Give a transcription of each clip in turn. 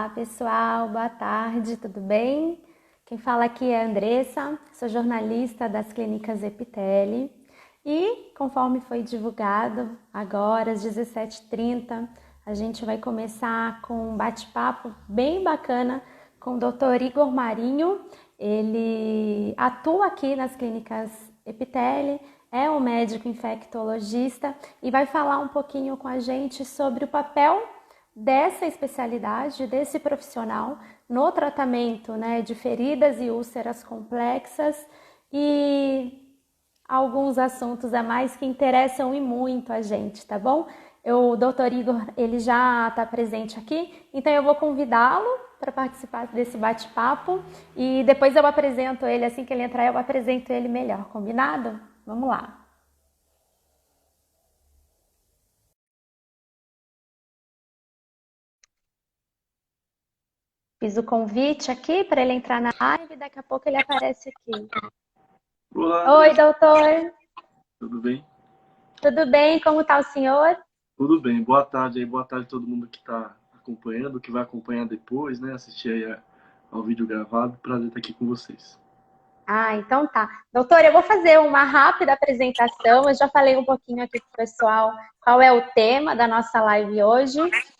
Olá, pessoal, boa tarde, tudo bem? Quem fala aqui é a Andressa, sou jornalista das Clínicas Epiteli e, conforme foi divulgado, agora às 17h30, a gente vai começar com um bate-papo bem bacana com o Dr. Igor Marinho. Ele atua aqui nas Clínicas Epiteli, é um médico infectologista e vai falar um pouquinho com a gente sobre o papel dessa especialidade, desse profissional no tratamento, né, de feridas e úlceras complexas e alguns assuntos a mais que interessam e muito a gente, tá bom? O Dr. Igor, ele já está presente aqui, então eu vou convidá-lo para participar desse bate-papo e depois eu apresento ele, assim que ele entrar eu apresento ele melhor, combinado? Vamos lá. Fiz o convite aqui para ele entrar na live, daqui a pouco ele aparece aqui. Olá, Oi, Andressa. doutor. Tudo bem? Tudo bem? Como está o senhor? Tudo bem. Boa tarde aí, boa tarde a todo mundo que está acompanhando, que vai acompanhar depois, né? Assistir aí ao vídeo gravado. Prazer estar aqui com vocês. Ah, então tá. Doutor, eu vou fazer uma rápida apresentação. Eu já falei um pouquinho aqui para o pessoal qual é o tema da nossa live hoje.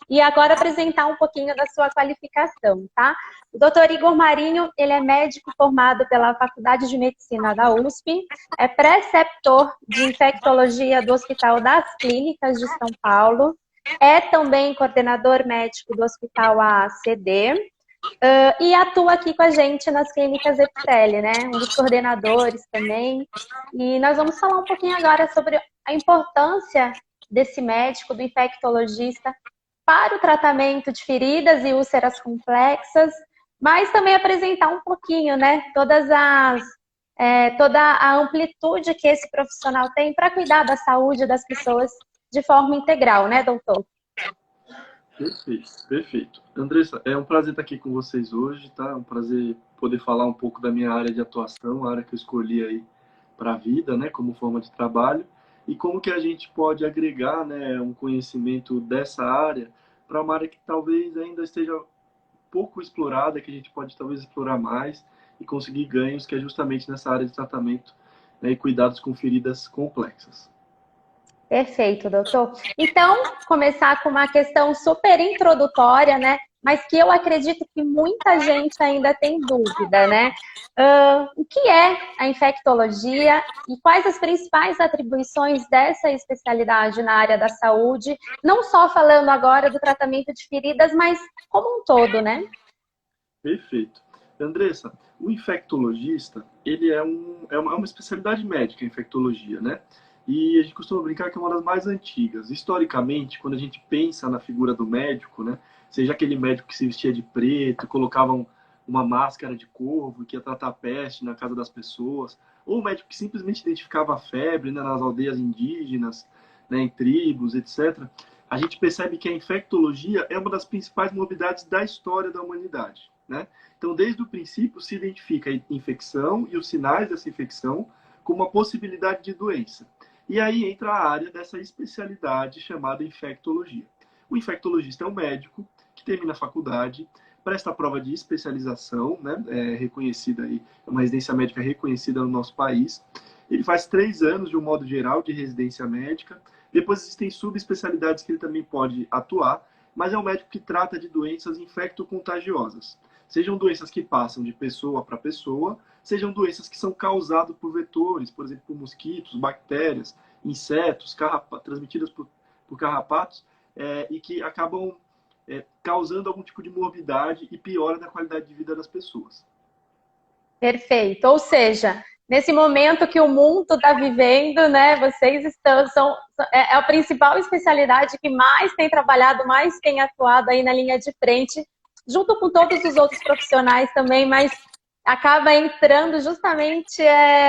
E agora apresentar um pouquinho da sua qualificação, tá? O doutor Igor Marinho, ele é médico formado pela Faculdade de Medicina da USP, é preceptor de infectologia do Hospital das Clínicas de São Paulo, é também coordenador médico do Hospital AACD, e atua aqui com a gente nas clínicas Epiteli, né? Um dos coordenadores também. E nós vamos falar um pouquinho agora sobre a importância desse médico, do infectologista, para o tratamento de feridas e úlceras complexas, mas também apresentar um pouquinho, né? Toda a amplitude que esse profissional tem para cuidar da saúde das pessoas de forma integral, né, doutor? Perfeito, perfeito. Andressa, é um prazer estar aqui com vocês hoje, tá? É um prazer poder falar um pouco da minha área de atuação, a área que eu escolhi aí para a vida, né? Como forma de trabalho, e como que a gente pode agregar, né, um conhecimento dessa área para uma área que talvez ainda esteja pouco explorada, que a gente pode talvez explorar mais e conseguir ganhos, que é justamente nessa área de tratamento, né, e cuidados com feridas complexas. Perfeito, doutor. Então, começar com uma questão super introdutória, né? Mas que eu acredito que muita gente ainda tem dúvida, né? O que é a infectologia e quais as principais atribuições dessa especialidade na área da saúde? Não só falando agora do tratamento de feridas, mas como um todo, né? Perfeito. Andressa, o infectologista, ele é uma especialidade médica, a infectologia, né? E a gente costuma brincar que é uma das mais antigas. Historicamente, quando a gente pensa na figura do médico, né? Seja aquele médico que se vestia de preto, colocava uma máscara de corvo, que ia tratar a peste na casa das pessoas, ou o médico que simplesmente identificava a febre, né, nas aldeias indígenas, né, em tribos, etc. A gente percebe que a infectologia é uma das principais novidades da história da humanidade, né? Então, desde o princípio, se identifica a infecção e os sinais dessa infecção como uma possibilidade de doença. E aí entra a área dessa especialidade chamada infectologia. O infectologista é um médico que termina a faculdade, presta a prova de especialização, né, reconhecida aí, é uma residência médica reconhecida no nosso país. Ele faz 3 anos, de um modo geral, de residência médica. Depois existem subespecialidades que ele também pode atuar, mas é um médico que trata de doenças infectocontagiosas. Sejam doenças que passam de pessoa para pessoa, sejam doenças que são causadas por vetores, por exemplo, por mosquitos, bactérias, insetos, transmitidas por carrapatos, e que acabam causando algum tipo de morbidade e piora na qualidade de vida das pessoas. Perfeito. Ou seja, nesse momento que o mundo está vivendo, né? Vocês é a principal especialidade que mais tem trabalhado, mais tem atuado aí na linha de frente, junto com todos os outros profissionais também, mas acaba entrando justamente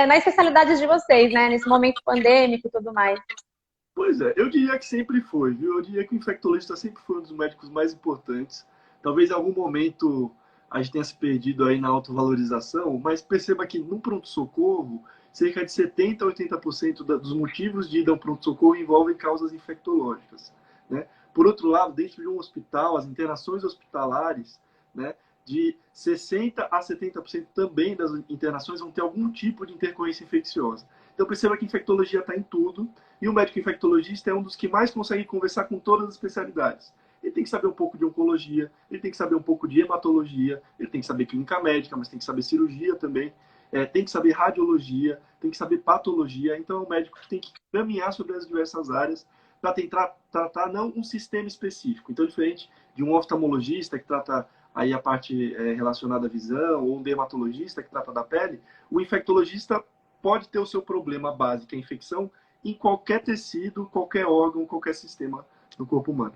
na especialidade de vocês, né? Nesse momento pandêmico e tudo mais. Pois é, eu diria que sempre foi, viu? Eu diria que o infectologista sempre foi um dos médicos mais importantes. Talvez em algum momento a gente tenha se perdido aí na autovalorização, mas perceba que no pronto-socorro, cerca de 70 a 80% dos motivos de ida ao pronto-socorro envolvem causas infectológicas, né? Por outro lado, dentro de um hospital, as internações hospitalares né? De 60% a 70% também das internações vão ter algum tipo de intercorrência infecciosa. Então perceba que infectologia está em tudo, e o médico infectologista é um dos que mais consegue conversar com todas as especialidades. Ele tem que saber um pouco de oncologia, ele tem que saber um pouco de hematologia, ele tem que saber clínica médica, mas tem que saber cirurgia também, tem que saber radiologia, tem que saber patologia. Então é um médico que tem que caminhar sobre as diversas áreas para tentar tratar não um sistema específico. Então, diferente de um oftalmologista que trata aí a parte relacionada à visão, ou um dermatologista que trata da pele, o infectologista pode ter o seu problema básico, a infecção, em qualquer tecido, qualquer órgão, qualquer sistema do corpo humano.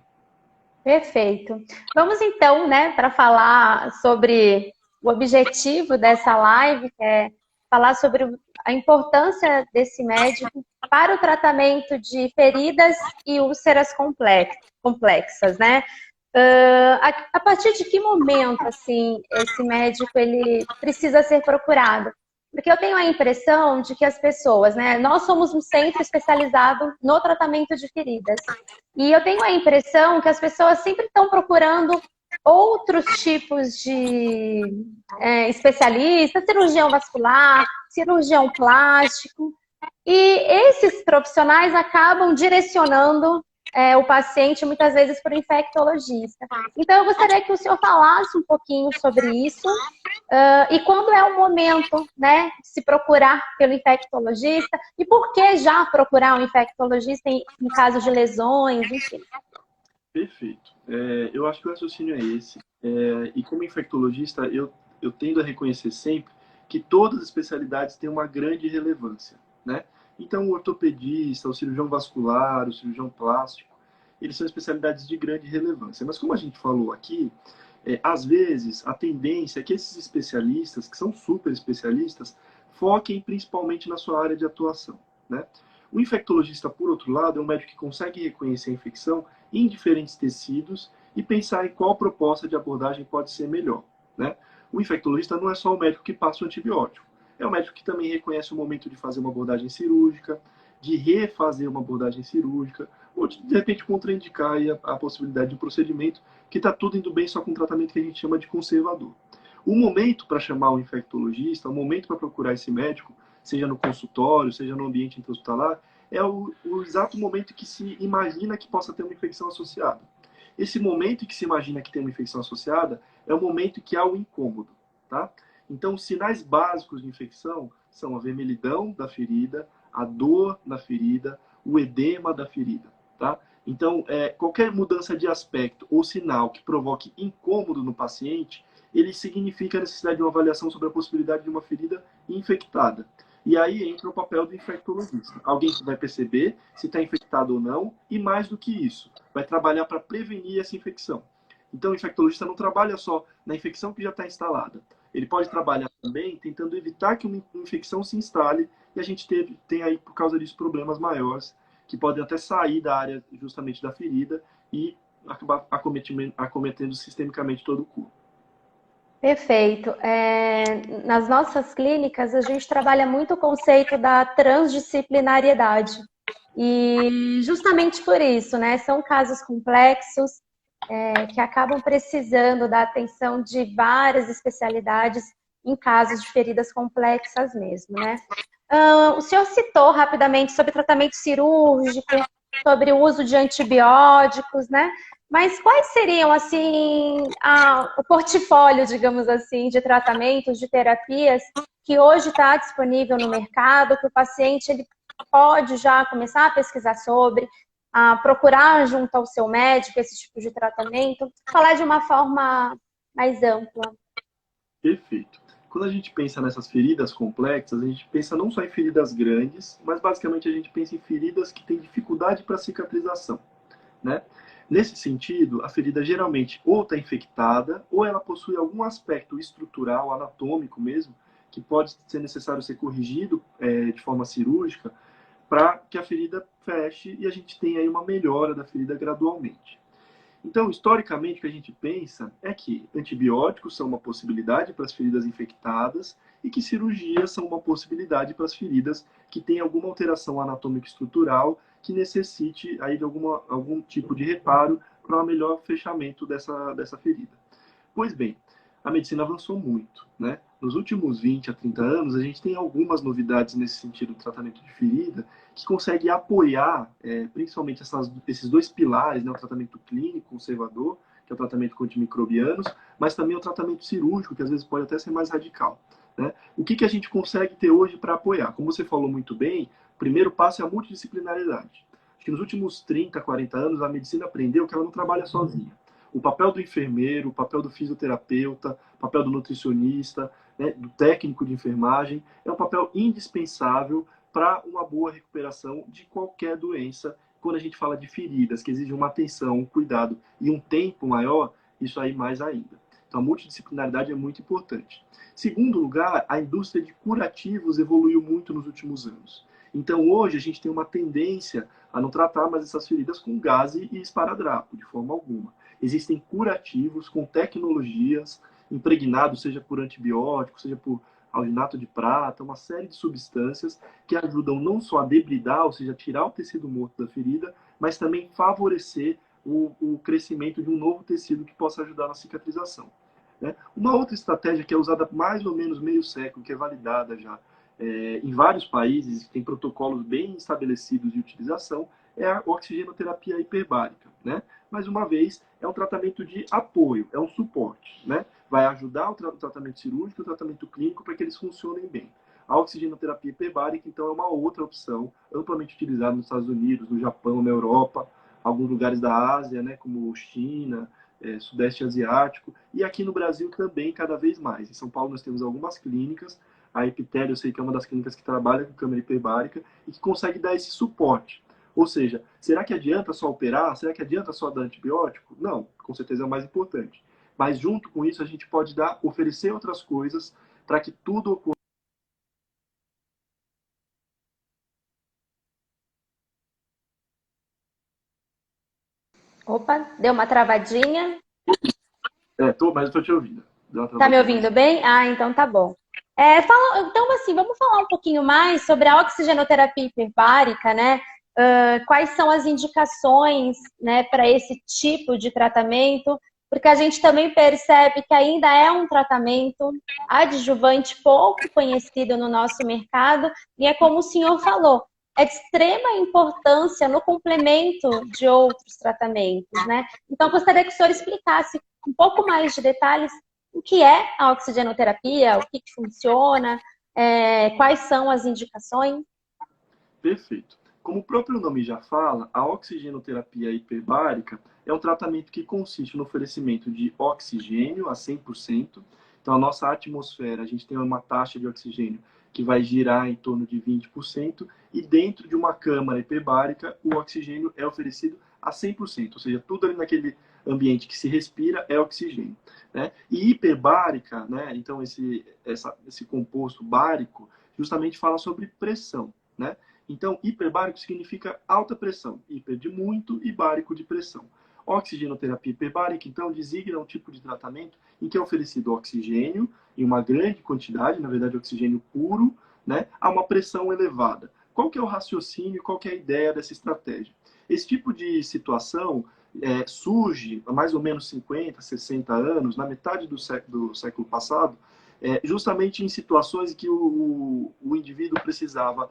Perfeito. Vamos então, né, para falar sobre o objetivo dessa live, que é falar sobre a importância desse médico para o tratamento de feridas e úlceras complexas, né? A partir de que momento, assim, esse médico ele precisa ser procurado? Porque eu tenho a impressão de que as pessoas, né? Nós somos um centro especializado no tratamento de feridas. E eu tenho a impressão que as pessoas sempre estão procurando outros tipos de especialistas, cirurgião vascular, cirurgião plástico. E esses profissionais acabam direcionando o paciente muitas vezes para o infectologista. Então, eu gostaria que o senhor falasse um pouquinho sobre isso e quando é o momento, né, de se procurar pelo infectologista e por que já procurar um infectologista em caso de lesões, enfim. Perfeito. Eu acho que o raciocínio é esse. E como infectologista, eu tendo a reconhecer sempre que todas as especialidades têm uma grande relevância, né? Então, o ortopedista, o cirurgião vascular, o cirurgião plástico, eles são especialidades de grande relevância. Mas como a gente falou aqui, às vezes a tendência é que esses especialistas, que são super especialistas, foquem principalmente na sua área de atuação, né? O infectologista, por outro lado, é um médico que consegue reconhecer a infecção em diferentes tecidos e pensar em qual proposta de abordagem pode ser melhor, né? O infectologista não é só o médico que passa o antibiótico, é o médico que também reconhece o momento de fazer uma abordagem cirúrgica, de refazer uma abordagem cirúrgica, ou de repente contraindicar a possibilidade de um procedimento que está tudo indo bem só com um tratamento que a gente chama de conservador. O momento para chamar o infectologista, o momento para procurar esse médico, seja no consultório, seja no ambiente intra-hospitalar, é o exato momento que se imagina que possa ter uma infecção associada. Esse momento que se imagina que tem uma infecção associada é o momento que há o incômodo, tá? Então, os sinais básicos de infecção são a vermelhidão da ferida, a dor na ferida, o edema da ferida, tá? Então, qualquer mudança de aspecto ou sinal que provoque incômodo no paciente, ele significa a necessidade de uma avaliação sobre a possibilidade de uma ferida infectada. E aí entra o papel do infectologista. Alguém que vai perceber se está infectado ou não, e mais do que isso, vai trabalhar para prevenir essa infecção. Então, o infectologista não trabalha só na infecção que já está instalada. Ele pode trabalhar também tentando evitar que uma infecção se instale, e a gente tem aí, por causa disso, problemas maiores, que podem até sair da área justamente da ferida e acabar acometendo sistemicamente todo o corpo. Perfeito. Nas nossas clínicas, a gente trabalha muito o conceito da transdisciplinariedade. E justamente por isso, né? São casos complexos que acabam precisando da atenção de várias especialidades em casos de feridas complexas mesmo, né? O senhor citou rapidamente sobre tratamento cirúrgico, sobre o uso de antibióticos, né? Mas quais seriam, assim, o portfólio, digamos assim, de tratamentos, de terapias que hoje está disponível no mercado, que o paciente ele pode já começar a pesquisar sobre, a procurar junto ao seu médico esse tipo de tratamento, falar de uma forma mais ampla. Perfeito. Quando a gente pensa nessas feridas complexas, a gente pensa não só em feridas grandes, mas basicamente a gente pensa em feridas que têm dificuldade para cicatrização, né? Nesse sentido, a ferida geralmente ou está infectada, ou ela possui algum aspecto estrutural, anatômico mesmo, que pode ser necessário ser corrigido de forma cirúrgica para que a ferida feche e a gente tenha aí uma melhora da ferida gradualmente. Então, historicamente, o que a gente pensa é que antibióticos são uma possibilidade para as feridas infectadas e que cirurgias são uma possibilidade para as feridas que têm alguma alteração anatômica estrutural que necessite aí de algum tipo de reparo para um melhor fechamento dessa ferida. Pois bem, a medicina avançou muito, né? Nos últimos 20 a 30 anos, a gente tem algumas novidades nesse sentido do tratamento de ferida que consegue apoiar, principalmente esses dois pilares, né? O tratamento clínico conservador, que é o tratamento com antimicrobianos, mas também o tratamento cirúrgico, que às vezes pode até ser mais radical, né? O que a gente consegue ter hoje para apoiar? Como você falou muito bem, o primeiro passo é a multidisciplinaridade. Acho que nos últimos 30, 40 anos, a medicina aprendeu que ela não trabalha sozinha. O papel do enfermeiro, o papel do fisioterapeuta, o papel do nutricionista, né, do técnico de enfermagem, é um papel indispensável para uma boa recuperação de qualquer doença. Quando a gente fala de feridas que exigem uma atenção, um cuidado e um tempo maior, isso aí mais ainda. Então, a multidisciplinaridade é muito importante. Segundo lugar, a indústria de curativos evoluiu muito nos últimos anos. Então, hoje, a gente tem uma tendência a não tratar mais essas feridas com gaze e esparadrapo, de forma alguma. Existem curativos com tecnologias impregnados, seja por antibióticos, seja por alginato de prata, uma série de substâncias que ajudam não só a debridar, ou seja, tirar o tecido morto da ferida, mas também favorecer o crescimento de um novo tecido que possa ajudar na cicatrização. Né? Uma outra estratégia que é usada há mais ou menos meio século, que é validada já em vários países, tem protocolos bem estabelecidos de utilização, é a oxigenoterapia hiperbárica. Né? Mais uma vez, é um tratamento de apoio, é um suporte. Né? Vai ajudar o tratamento cirúrgico e o tratamento clínico para que eles funcionem bem. A oxigenoterapia hiperbárica, então, é uma outra opção, amplamente utilizada nos Estados Unidos, no Japão, na Europa, alguns lugares da Ásia, né, como China, Sudeste Asiático, e aqui no Brasil também cada vez mais. Em São Paulo nós temos algumas clínicas, a Epitério eu sei que é uma das clínicas que trabalha com câmara hiperbárica e que consegue dar esse suporte. Ou seja, será que adianta só operar? Será que adianta só dar antibiótico? Não, com certeza é o mais importante. Mas junto com isso a gente pode oferecer outras coisas para que tudo ocorra. Opa, deu uma travadinha. Mas eu estou te ouvindo. Deu uma Tá me travadinha, ouvindo mas... bem? Ah, então tá bom. Então, assim, vamos falar um pouquinho mais sobre a oxigenoterapia hiperbárica, né? Quais são as indicações, né, para esse tipo de tratamento? Porque a gente também percebe que ainda é um tratamento adjuvante pouco conhecido no nosso mercado, e é como o senhor falou, é de extrema importância no complemento de outros tratamentos, né? Então, gostaria que o senhor explicasse um pouco mais de detalhes o que é a oxigenoterapia, o que funciona, quais são as indicações. Perfeito. Como o próprio nome já fala, a oxigenoterapia hiperbárica é um tratamento que consiste no oferecimento de oxigênio a 100%. Então, a nossa atmosfera, a gente tem uma taxa de oxigênio que vai girar em torno de 20%, e dentro de uma câmara hiperbárica, o oxigênio é oferecido a 100%, ou seja, tudo ali naquele ambiente que se respira é oxigênio. Né? E hiperbárica, né? Então esse composto bárico, justamente fala sobre pressão. Né? Então, hiperbárico significa alta pressão, hiper de muito e bárico de pressão. Oxigenoterapia hiperbárica, então, designa um tipo de tratamento em que é oferecido oxigênio em uma grande quantidade, na verdade, oxigênio puro, né, a uma pressão elevada. Qual que é o raciocínio, qual que é a ideia dessa estratégia? Esse tipo de situação surge há mais ou menos 50, 60 anos, na metade do século passado, justamente em situações em que o indivíduo precisava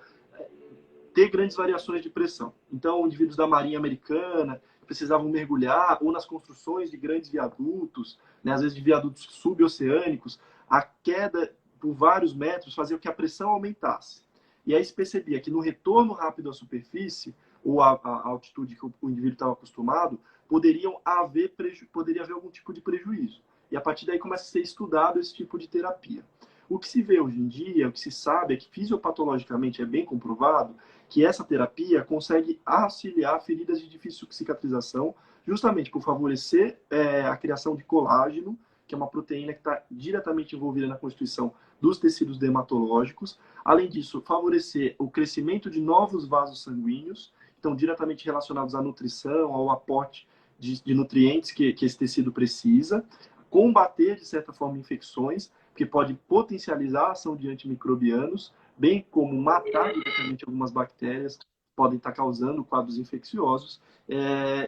ter grandes variações de pressão. Então, indivíduos da Marinha Americana precisavam mergulhar, ou nas construções de grandes viadutos, né, às vezes de viadutos suboceânicos, a queda por vários metros fazia com que a pressão aumentasse. E aí se percebia que no retorno rápido à superfície, ou à altitude que o indivíduo estava acostumado, poderia haver algum tipo de prejuízo. E a partir daí começa a ser estudado esse tipo de terapia. O que se vê hoje em dia, o que se sabe é que fisiopatologicamente é bem comprovado que essa terapia consegue auxiliar feridas de difícil cicatrização, justamente por favorecer a criação de colágeno, que é uma proteína que está diretamente envolvida na constituição dos tecidos dermatológicos. Além disso, favorecer o crescimento de novos vasos sanguíneos, então diretamente relacionados à nutrição, ao aporte de nutrientes que esse tecido precisa, combater, de certa forma, infecções, que pode potencializar a ação de antimicrobianos, bem como matar diretamente algumas bactérias que podem estar causando quadros infecciosos.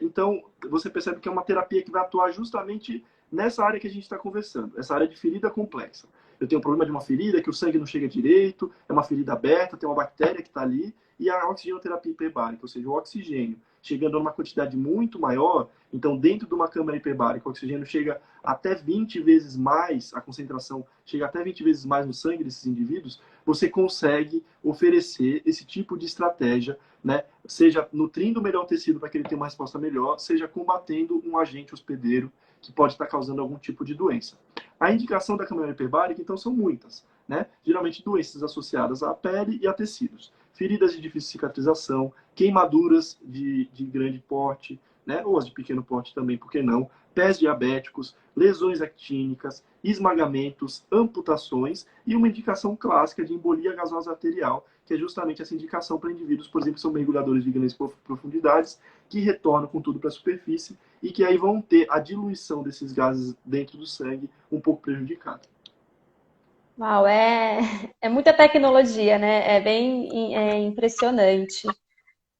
Então, você percebe que é uma terapia que vai atuar justamente nessa área que a gente está conversando, essa área de ferida complexa. Eu tenho um problema de uma ferida que o sangue não chega direito, é uma ferida aberta, tem uma bactéria que está ali, e a oxigenoterapia hiperbárica, ou seja, o oxigênio chegando a uma quantidade muito maior, então dentro de uma câmara hiperbárica, o oxigênio chega até 20 vezes mais, a concentração chega até 20 vezes mais no sangue desses indivíduos, você consegue oferecer esse tipo de estratégia, né? Seja nutrindo melhor o tecido para que ele tenha uma resposta melhor, seja combatendo um agente hospedeiro que pode estar causando algum tipo de doença. A indicação da câmara hiperbárica, então, são muitas, né? Geralmente doenças associadas à pele e a tecidos. Feridas de difícil cicatrização, queimaduras de grande porte, né? Ou as de pequeno porte também, por que não? Pés diabéticos, lesões actínicas, esmagamentos, amputações e uma indicação clássica de embolia gasosa arterial, que é justamente essa indicação para indivíduos, por exemplo, que são mergulhadores de grandes profundidades, que retornam com tudo para a superfície e que aí vão ter a diluição desses gases dentro do sangue um pouco prejudicada. Uau, é muita tecnologia, né? É bem impressionante.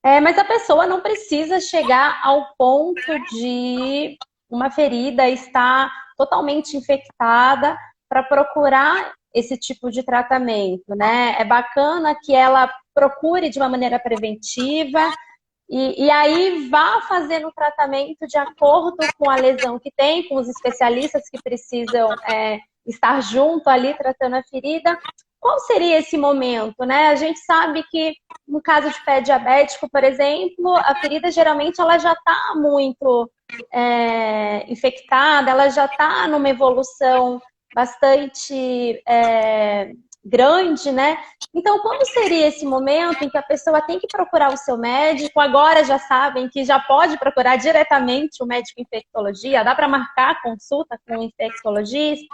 Mas a pessoa não precisa chegar ao ponto de uma ferida estar totalmente infectada para procurar esse tipo de tratamento, né? É bacana que ela procure de uma maneira preventiva e aí vá fazendo o tratamento de acordo com a lesão que tem, com os especialistas que precisam estar junto ali tratando a ferida. Qual seria esse momento, né? A gente sabe que no caso de pé diabético, por exemplo, a ferida geralmente ela já está muito infectada, ela já está numa evolução bastante grande, né? Então, quando seria esse momento em que a pessoa tem que procurar o seu médico? Agora já sabem que já pode procurar diretamente o médico infectologista, dá para marcar a consulta com o infectologista.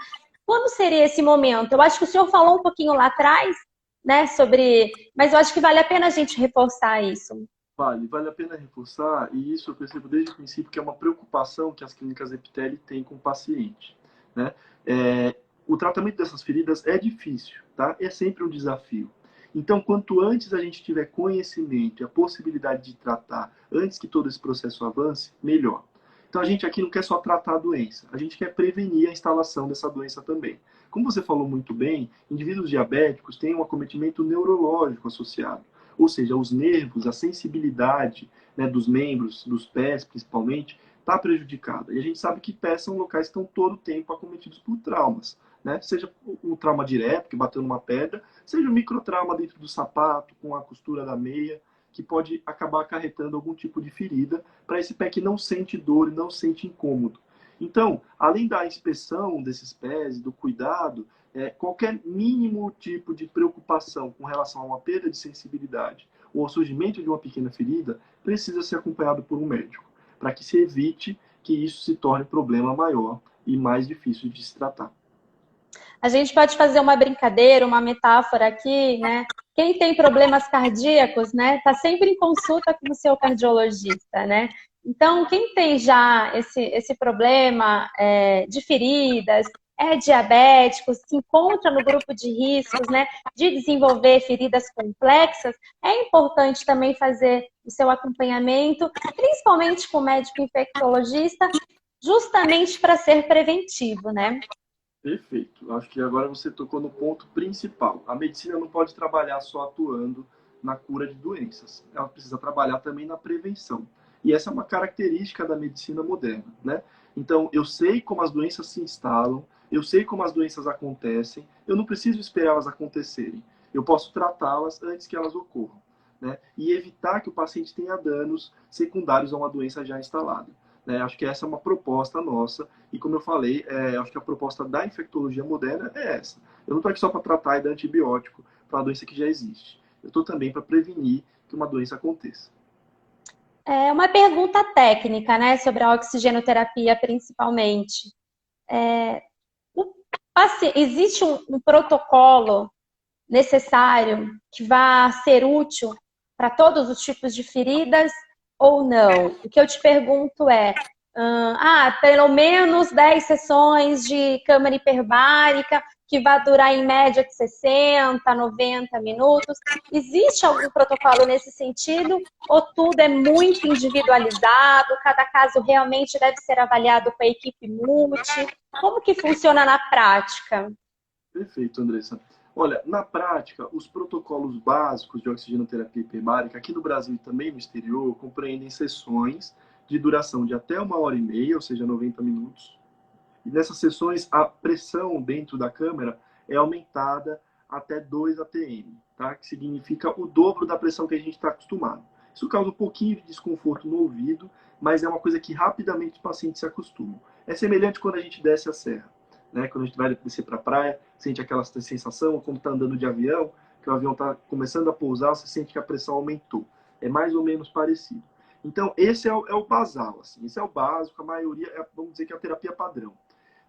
Quando seria esse momento? Eu acho que o senhor falou um pouquinho lá atrás, né, sobre... Mas eu acho que vale a pena a gente reforçar isso. Vale a pena reforçar, e isso eu percebo desde o princípio que é uma preocupação que as clínicas Epiteli têm com o paciente, né? O tratamento dessas feridas é difícil, tá? É sempre um desafio. Então, quanto antes a gente tiver conhecimento e a possibilidade de tratar, antes que todo esse processo avance, melhor. Então, a gente aqui não quer só tratar a doença, a gente quer prevenir a instalação dessa doença também. Como você falou muito bem, indivíduos diabéticos têm um acometimento neurológico associado. Ou seja, os nervos, a sensibilidade, né, dos membros, dos pés principalmente, está prejudicada. E a gente sabe que pés são locais que estão todo o tempo acometidos por traumas. Né? Seja o trauma direto, que bateu numa pedra, seja o microtrauma dentro do sapato, com a costura da meia, que pode acabar acarretando algum tipo de ferida para esse pé que não sente dor e não sente incômodo. Então, além da inspeção desses pés, do cuidado, qualquer mínimo tipo de preocupação com relação a uma perda de sensibilidade ou ao surgimento de uma pequena ferida precisa ser acompanhado por um médico, para que se evite que isso se torne um problema maior e mais difícil de se tratar. A gente pode fazer uma brincadeira, uma metáfora aqui, né? Quem tem problemas cardíacos, né, está sempre em consulta com o seu cardiologista, né? Então, quem tem já esse problema de feridas, é diabético, se encontra no grupo de riscos, né, de desenvolver feridas complexas, é importante também fazer o seu acompanhamento, principalmente com o médico infectologista, justamente para ser preventivo, né? Perfeito. Acho que agora você tocou no ponto principal. A medicina não pode trabalhar só atuando na cura de doenças. Ela precisa trabalhar também na prevenção. E essa é uma característica da medicina moderna, né? Então, eu sei como as doenças se instalam, eu sei como as doenças acontecem, eu não preciso esperar elas acontecerem. Eu posso tratá-las antes que elas ocorram, né? E evitar que o paciente tenha danos secundários a uma doença já instalada. Acho que essa é uma proposta nossa e, como eu falei, acho que a proposta da infectologia moderna é essa. Eu não estou aqui só para tratar e dar antibiótico para uma doença que já existe. Eu estou também para prevenir que uma doença aconteça. É uma pergunta técnica, né, sobre a oxigenoterapia principalmente. Existe um protocolo necessário que vá ser útil para todos os tipos de feridas ou não? O que eu te pergunto é, pelo menos 10 sessões de câmara hiperbárica, que vai durar em média de 60, 90 minutos. Existe algum protocolo nesse sentido? Ou tudo é muito individualizado? Cada caso realmente deve ser avaliado com a equipe multi? Como que funciona na prática? Perfeito, Andressa. Olha, na prática, os protocolos básicos de oxigenoterapia hiperbárica, aqui no Brasil e também no exterior, compreendem sessões de duração de até 1h30, ou seja, 90 minutos. E nessas sessões, a pressão dentro da câmera é aumentada até 2 atm, tá? Que significa o dobro da pressão que a gente está acostumado. Isso causa um pouquinho de desconforto no ouvido, mas é uma coisa que rapidamente os pacientes se acostumam. É semelhante quando a gente desce a serra. Né? Quando a gente vai descer para a praia, sente aquela sensação, como está andando de avião, que o avião está começando a pousar, você sente que a pressão aumentou. É mais ou menos parecido. Então, esse é o basal, assim, esse é o básico, a maioria, vamos dizer que é a terapia padrão.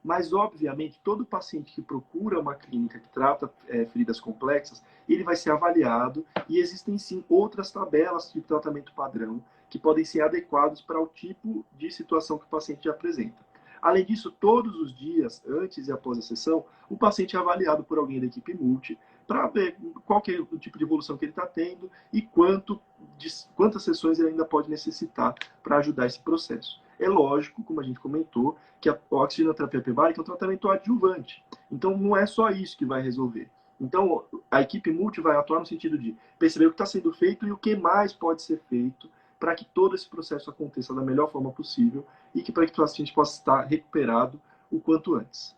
Mas, obviamente, todo paciente que procura uma clínica que trata feridas complexas, ele vai ser avaliado e existem, sim, outras tabelas de tratamento padrão que podem ser adequados para o tipo de situação que o paciente apresenta. Além disso, todos os dias, antes e após a sessão, o paciente é avaliado por alguém da equipe multi para ver qual que é o tipo de evolução que ele está tendo e quantas sessões ele ainda pode necessitar para ajudar esse processo. É lógico, como a gente comentou, que a oxigenoterapia hiperbárica é um tratamento adjuvante. Então, não é só isso que vai resolver. Então, a equipe multi vai atuar no sentido de perceber o que está sendo feito e o que mais pode ser feito para que todo esse processo aconteça da melhor forma possível e que para que o paciente possa estar recuperado o quanto antes.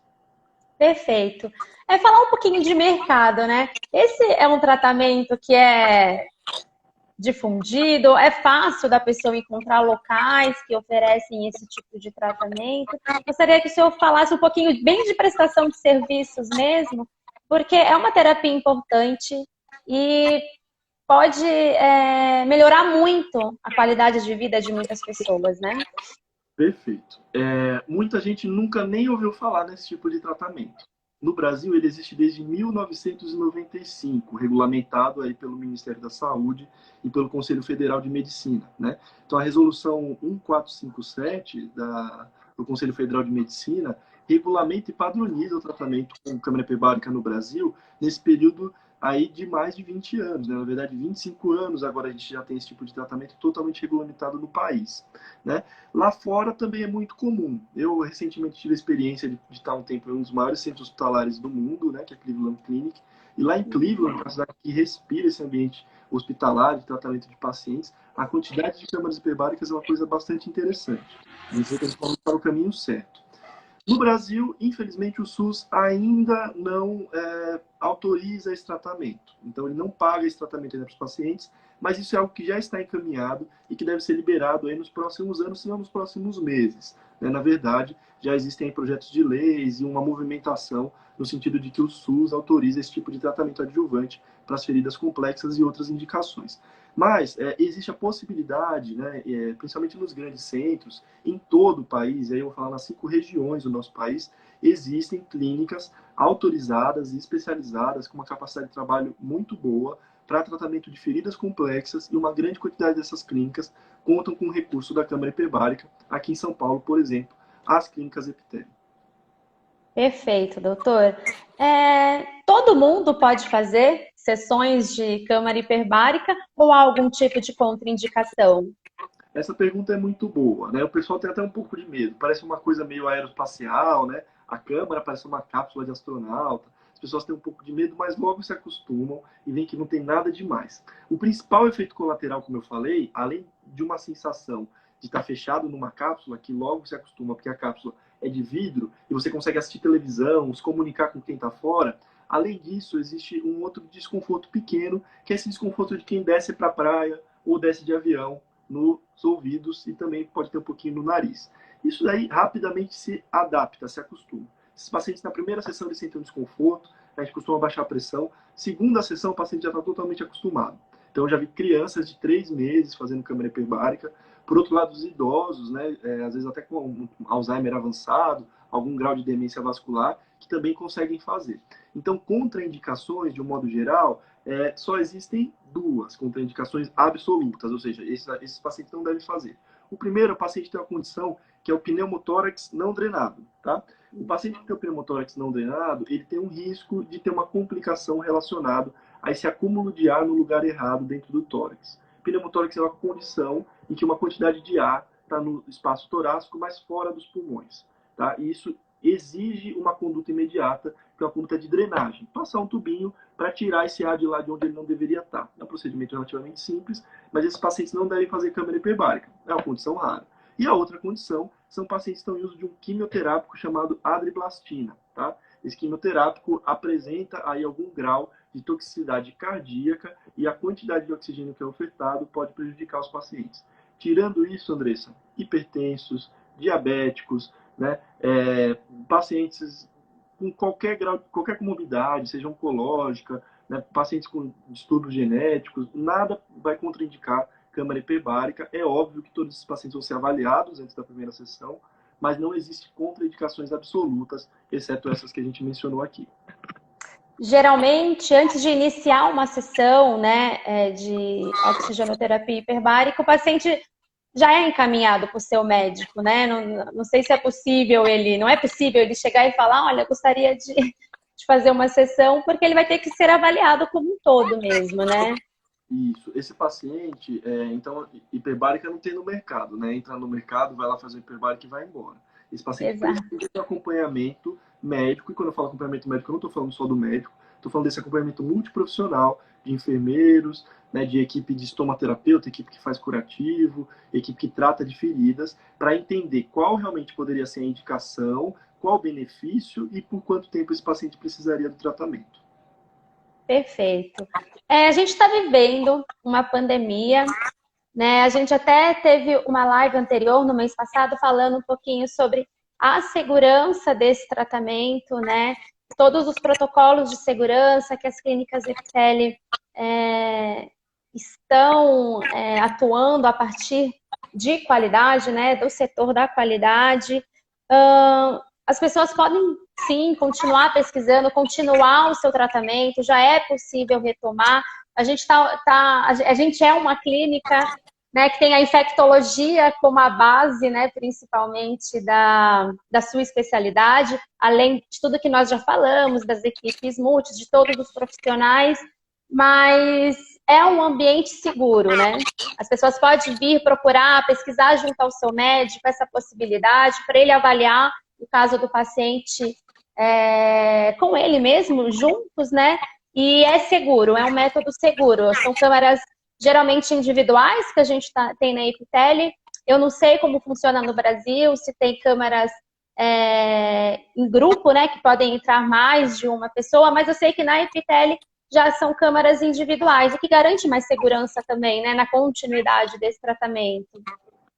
Perfeito. É falar um pouquinho de mercado, né? Esse é um tratamento que é difundido, é fácil da pessoa encontrar locais que oferecem esse tipo de tratamento. Gostaria que o senhor falasse um pouquinho bem de prestação de serviços mesmo, porque é uma terapia importante e pode melhorar muito a qualidade de vida de muitas pessoas, né? Perfeito. Muita gente nunca nem ouviu falar nesse tipo de tratamento. No Brasil, ele existe desde 1995, regulamentado aí pelo Ministério da Saúde e pelo Conselho Federal de Medicina. Né? Então, a resolução 1457 do Conselho Federal de Medicina regulamenta e padroniza o tratamento com câmara hiperbárica no Brasil nesse período aí de mais de 20 anos. Né? Na verdade, 25 anos agora a gente já tem esse tipo de tratamento totalmente regulamentado no país. Né? Lá fora também é muito comum. Eu recentemente tive a experiência de estar um tempo em um dos maiores centros hospitalares do mundo, né, que é a Cleveland Clinic. E lá em Cleveland, uma cidade que respira esse ambiente hospitalar, de tratamento de pacientes, a quantidade de câmaras hiperbáricas é uma coisa bastante interessante. Dizer que eles estão para o caminho certo. No Brasil, infelizmente, o SUS ainda não autoriza esse tratamento. Então, ele não paga esse tratamento ainda para os pacientes, mas isso é algo que já está encaminhado e que deve ser liberado aí nos próximos anos, se não nos próximos meses. Né? Na verdade, já existem projetos de leis e uma movimentação no sentido de que o SUS autoriza esse tipo de tratamento adjuvante para as feridas complexas e outras indicações. Mas existe a possibilidade, né, principalmente nos grandes centros, em todo o país, aí eu vou falar nas 5 regiões do nosso país, existem clínicas autorizadas e especializadas com uma capacidade de trabalho muito boa para tratamento de feridas complexas e uma grande quantidade dessas clínicas contam com o recurso da Câmara Hiperbárica. Aqui em São Paulo, por exemplo, as clínicas Epitélio. Perfeito, doutor. Todo mundo pode fazer sessões de câmara hiperbárica ou há algum tipo de contraindicação? Essa pergunta é muito boa, né? O pessoal tem até um pouco de medo. Parece uma coisa meio aeroespacial, né? A câmara parece uma cápsula de astronauta. As pessoas têm um pouco de medo, mas logo se acostumam e veem que não tem nada demais. O principal efeito colateral, como eu falei, além de uma sensação de estar fechado numa cápsula, que logo se acostuma, porque a cápsula é de vidro e você consegue assistir televisão, se comunicar com quem está fora. Além disso, existe um outro desconforto pequeno, que é esse desconforto de quem desce para a praia ou desce de avião nos ouvidos e também pode ter um pouquinho no nariz. Isso daí rapidamente se adapta, se acostuma. Esses pacientes na primeira sessão eles sentem um desconforto, a gente costuma baixar a pressão. Segunda sessão o paciente já está totalmente acostumado. Então eu já vi crianças de 3 meses fazendo câmara hiperbárica. Por outro lado, os idosos, né, às vezes até com um Alzheimer avançado, algum grau de demência vascular, que também conseguem fazer. Então, contraindicações, de um modo geral, só existem 2 contraindicações absolutas, ou seja, esses pacientes não devem fazer. O primeiro, o paciente tem uma condição que é o pneumotórax não drenado, tá? O paciente que tem o pneumotórax não drenado, ele tem um risco de ter uma complicação relacionada a esse acúmulo de ar no lugar errado dentro do tórax. Pneumotórax é uma condição em que uma quantidade de ar está no espaço torácico, mas fora dos pulmões. Tá? E isso exige uma conduta imediata, que é uma conduta de drenagem. Passar um tubinho para tirar esse ar de lá de onde ele não deveria estar. É um procedimento relativamente simples, mas esses pacientes não devem fazer câmara hiperbárica. É uma condição rara. E a outra condição são pacientes que estão em uso de um quimioterápico chamado adriblastina. Tá? Esse quimioterápico apresenta aí algum grau de toxicidade cardíaca e a quantidade de oxigênio que é ofertado pode prejudicar os pacientes. Tirando isso, Andressa, hipertensos, diabéticos, né, pacientes com qualquer grau, qualquer comorbidade, seja oncológica, né, pacientes com distúrbios genéticos, nada vai contraindicar câmara hiperbárica. É óbvio que todos esses pacientes vão ser avaliados antes da primeira sessão, mas não existe contraindicações absolutas, exceto essas que a gente mencionou aqui. Geralmente, antes de iniciar uma sessão, né, de oxigenoterapia hiperbárica, o paciente já é encaminhado para o seu médico, né? Não sei se é possível não é possível ele chegar e falar, olha, gostaria de fazer uma sessão, porque ele vai ter que ser avaliado como um todo mesmo, né? Isso. Esse paciente, então, hiperbárica não tem no mercado, né? Entra no mercado, vai lá fazer hiperbárica e vai embora. Esse paciente precisa de acompanhamento médico, e quando eu falo acompanhamento médico, eu não estou falando só do médico, estou falando desse acompanhamento multiprofissional, de enfermeiros, né, de equipe de estomaterapeuta, equipe que faz curativo, equipe que trata de feridas, para entender qual realmente poderia ser a indicação, qual o benefício e por quanto tempo esse paciente precisaria do tratamento. Perfeito. A gente está vivendo uma pandemia, né? A gente até teve uma live anterior, no mês passado, falando um pouquinho sobre a segurança desse tratamento, né? Todos os protocolos de segurança que as clínicas Epiteli estão atuando a partir de qualidade, né? Do setor da qualidade. As pessoas podem, sim, continuar pesquisando, continuar o seu tratamento, já é possível retomar. A gente é uma clínica, né, que tem a infectologia como a base, né, principalmente da sua especialidade, além de tudo que nós já falamos, das equipes multi, de todos os profissionais, mas é um ambiente seguro, né? As pessoas podem vir procurar, pesquisar junto ao seu médico essa possibilidade para ele avaliar o caso do paciente com ele mesmo, juntos, né? E é seguro, é um método seguro. São câmaras geralmente individuais que a gente tem na Epiteli. Eu não sei como funciona no Brasil, se tem câmaras em grupo, né? Que podem entrar mais de uma pessoa, mas eu sei que na Epiteli já são câmaras individuais, o que garante mais segurança também, né? Na continuidade desse tratamento.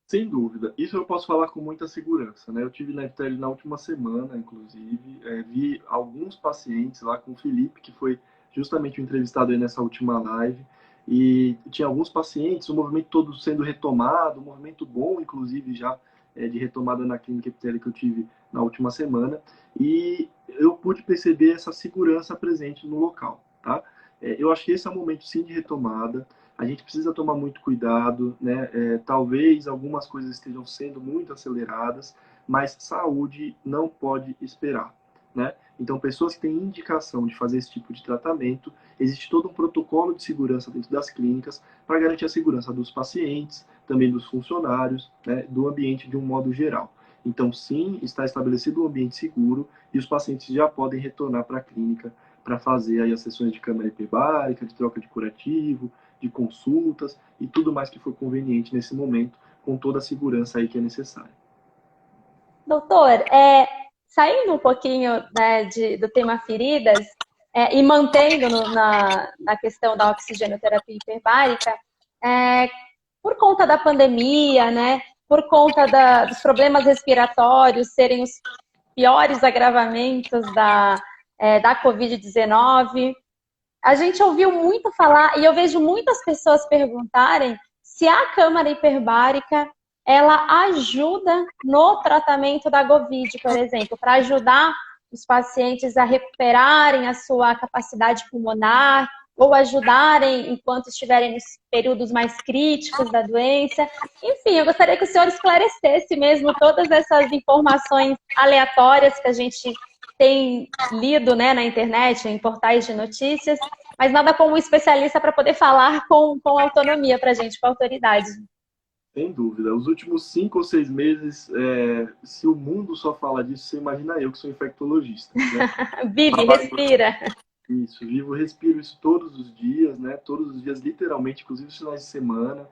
Sem dúvida. Isso eu posso falar com muita segurança, né? Eu tive na Epiteli na última semana, inclusive, vi alguns pacientes lá com o Felipe, que foi justamente o entrevistado aí nessa última live, e tinha alguns pacientes, o movimento todo sendo retomado, um movimento bom, inclusive, já de retomada na clínica Epiteli que eu tive na última semana, e eu pude perceber essa segurança presente no local, tá? Eu acho que esse é o momento, sim, de retomada. A gente precisa tomar muito cuidado, né? Talvez algumas coisas estejam sendo muito aceleradas, mas saúde não pode esperar, né? Então, pessoas que têm indicação de fazer esse tipo de tratamento, existe todo um protocolo de segurança dentro das clínicas para garantir a segurança dos pacientes, também dos funcionários, né? Do ambiente de um modo geral. Então, sim, está estabelecido um ambiente seguro e os pacientes já podem retornar para a clínica para fazer aí as sessões de câmara hiperbárica, de troca de curativo, de consultas e tudo mais que for conveniente nesse momento, com toda a segurança aí que é necessária. Doutor, saindo um pouquinho, né, do tema feridas e mantendo na questão da oxigenoterapia hiperbárica, por conta da pandemia, né, por conta dos problemas respiratórios serem os piores agravamentos da Covid-19, a gente ouviu muito falar, e eu vejo muitas pessoas perguntarem se a câmara hiperbárica ela ajuda no tratamento da Covid, por exemplo, para ajudar os pacientes a recuperarem a sua capacidade pulmonar, ou ajudarem enquanto estiverem nos períodos mais críticos da doença. Enfim, eu gostaria que o senhor esclarecesse mesmo todas essas informações aleatórias que a gente tem lido, né, na internet, em portais de notícias, mas nada como um especialista para poder falar com autonomia para a gente, com autoridade. Sem dúvida. Os últimos 5 ou 6 meses, se o mundo só fala disso, você imagina eu que sou infectologista, né? Vive, respira. Isso, vivo, respiro isso todos os dias, né? Todos os dias, literalmente, inclusive os finais de semana.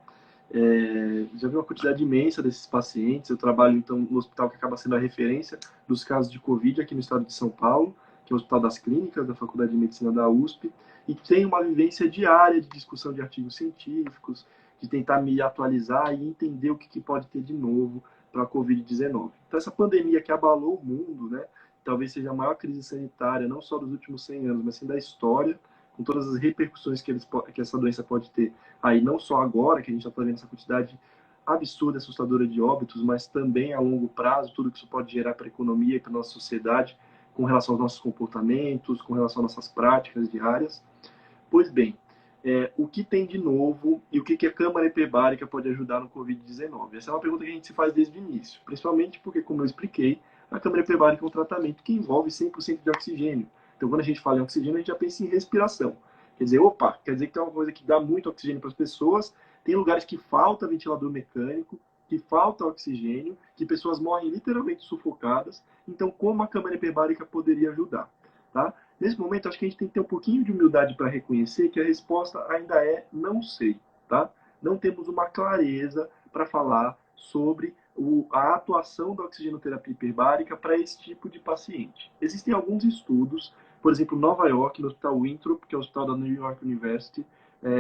Já vi uma quantidade imensa desses pacientes. Eu trabalho, então, no hospital que acaba sendo a referência dos casos de Covid aqui no estado de São Paulo, que é o Hospital das Clínicas, da Faculdade de Medicina da USP, e que tem uma vivência diária de discussão de artigos científicos, de tentar me atualizar e entender o que pode ter de novo para a Covid-19. Então, essa pandemia que abalou o mundo, né? Talvez seja a maior crise sanitária, não só dos últimos 100 anos, mas sim da história, com todas as repercussões que essa doença pode ter aí, não só agora, que a gente já está vendo essa quantidade absurda, assustadora de óbitos, mas também a longo prazo, tudo que isso pode gerar para a economia e para a nossa sociedade, com relação aos nossos comportamentos, com relação às nossas práticas diárias. Pois bem, o que tem de novo e o que a câmara hiperbárica pode ajudar no Covid-19? Essa é uma pergunta que a gente se faz desde o início, principalmente porque, como eu expliquei, a câmara hiperbárica é um tratamento que envolve 100% de oxigênio. Então, quando a gente fala em oxigênio, a gente já pensa em respiração. Quer dizer, opa, quer dizer que tem uma coisa que dá muito oxigênio para as pessoas, tem lugares que falta ventilador mecânico, que falta oxigênio, que pessoas morrem literalmente sufocadas. Então, como a câmara hiperbárica poderia ajudar? Tá? Nesse momento, acho que a gente tem que ter um pouquinho de humildade para reconhecer que a resposta ainda é não sei. Tá? Não temos uma clareza para falar sobre a atuação da oxigenoterapia hiperbárica para esse tipo de paciente. Existem alguns estudos, por exemplo, em Nova York, no Hospital Winthrop, que é o hospital da New York University,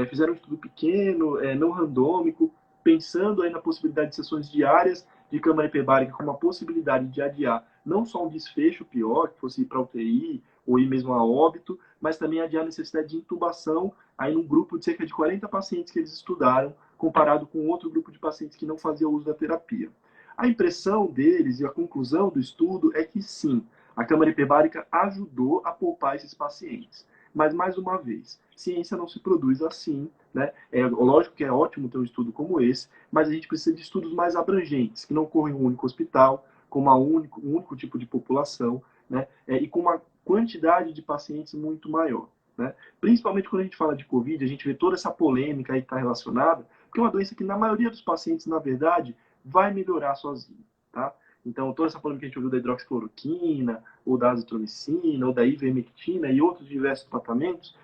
fizeram um estudo pequeno, não randômico, pensando aí na possibilidade de sessões diárias de câmara hiperbárica com uma possibilidade de adiar não só um desfecho pior, que fosse ir para UTI ou ir mesmo a óbito, mas também adiar a necessidade de intubação aí num grupo de cerca de 40 pacientes que eles estudaram, comparado com outro grupo de pacientes que não fazia uso da terapia. A impressão deles e a conclusão do estudo é que sim, a câmara hiperbárica ajudou a poupar esses pacientes. Mas, mais uma vez, ciência não se produz assim, né? É lógico que é ótimo ter um estudo como esse, mas a gente precisa de estudos mais abrangentes, que não ocorrem em um único hospital, com um único tipo de população, né? E com uma quantidade de pacientes muito maior. Né? Principalmente quando a gente fala de Covid, a gente vê toda essa polêmica aí que está relacionada, porque é uma doença que, na maioria dos pacientes, na verdade, vai melhorar sozinho. Tá? Então, toda essa polêmica que a gente ouviu da hidroxicloroquina, ou da azitromicina, ou da ivermectina e outros diversos tratamentos,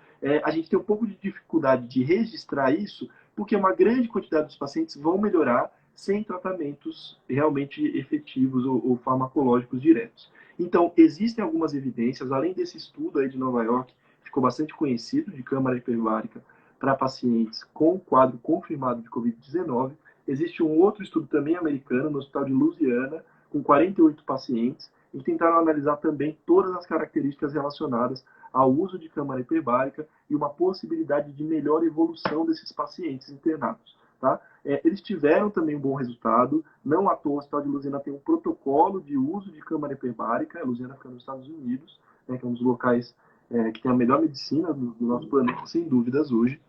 a gente tem um pouco de dificuldade de registrar isso, porque uma grande quantidade dos pacientes vão melhorar sem tratamentos realmente efetivos ou farmacológicos diretos. Então, existem algumas evidências, além desse estudo aí de Nova York, ficou bastante conhecido, de câmara hiperbárica para pacientes com quadro confirmado de Covid-19. Existe um outro estudo também americano, no Hospital de Louisiana, com 48 pacientes, e tentaram analisar também todas as características relacionadas ao uso de câmara hiperbárica e uma possibilidade de melhor evolução desses pacientes internados. Tá? Eles tiveram também um bom resultado, não à toa o Hospital de Louisiana tem um protocolo de uso de câmara hiperbárica, a Louisiana fica nos Estados Unidos, né, que é um dos locais que tem a melhor medicina do nosso planeta, sem dúvidas, hoje.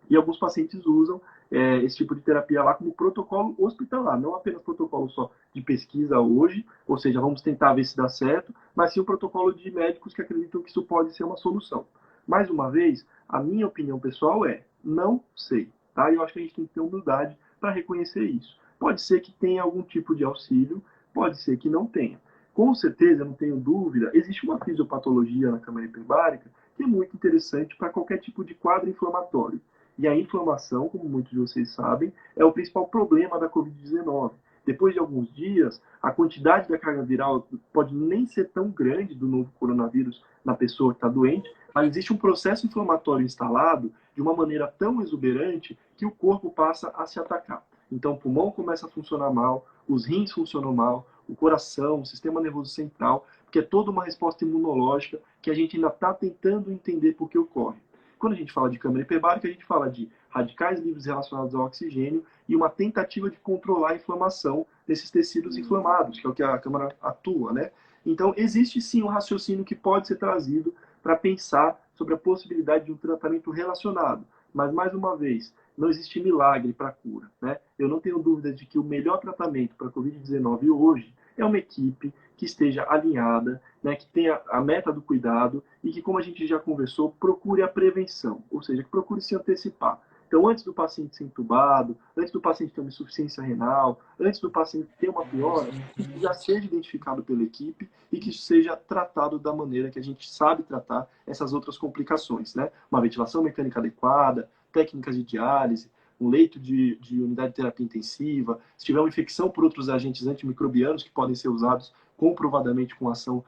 E alguns pacientes usam esse tipo de terapia lá como protocolo hospitalar, não apenas protocolo só de pesquisa hoje, ou seja, vamos tentar ver se dá certo, mas sim um protocolo de médicos que acreditam que isso pode ser uma solução. Mais uma vez, a minha opinião pessoal é, não sei, tá? E eu acho que a gente tem que ter humildade para reconhecer isso. Pode ser que tenha algum tipo de auxílio, pode ser que não tenha. Com certeza, não tenho dúvida, existe uma fisiopatologia na câmara hiperbárica que é muito interessante para qualquer tipo de quadro inflamatório. E a inflamação, como muitos de vocês sabem, é o principal problema da Covid-19. Depois de alguns dias, a quantidade da carga viral pode nem ser tão grande do novo coronavírus na pessoa que está doente, mas existe um processo inflamatório instalado de uma maneira tão exuberante que o corpo passa a se atacar. Então, o pulmão começa a funcionar mal, os rins funcionam mal, o coração, o sistema nervoso central, porque é toda uma resposta imunológica que a gente ainda está tentando entender por que ocorre. Quando a gente fala de câmara hiperbárica, a gente fala de radicais livres relacionados ao oxigênio e uma tentativa de controlar a inflamação desses tecidos inflamados, que é o que a câmara atua, né? Então, existe sim um raciocínio que pode ser trazido para pensar sobre a possibilidade de um tratamento relacionado. Mas, mais uma vez, não existe milagre para a cura, né? Eu não tenho dúvida de que o melhor tratamento para a Covid-19 hoje é uma equipe que esteja alinhada, né, que tenha a meta do cuidado e que, como a gente já conversou, procure a prevenção, ou seja, que procure se antecipar. Então, antes do paciente ser entubado, antes do paciente ter uma insuficiência renal, antes do paciente ter uma piora, que já seja identificado pela equipe e que seja tratado da maneira que a gente sabe tratar essas outras complicações, né? Uma ventilação mecânica adequada, técnicas de diálise, um leito de unidade de terapia intensiva, se tiver uma infecção por outros agentes antimicrobianos que podem ser usados comprovadamente com ação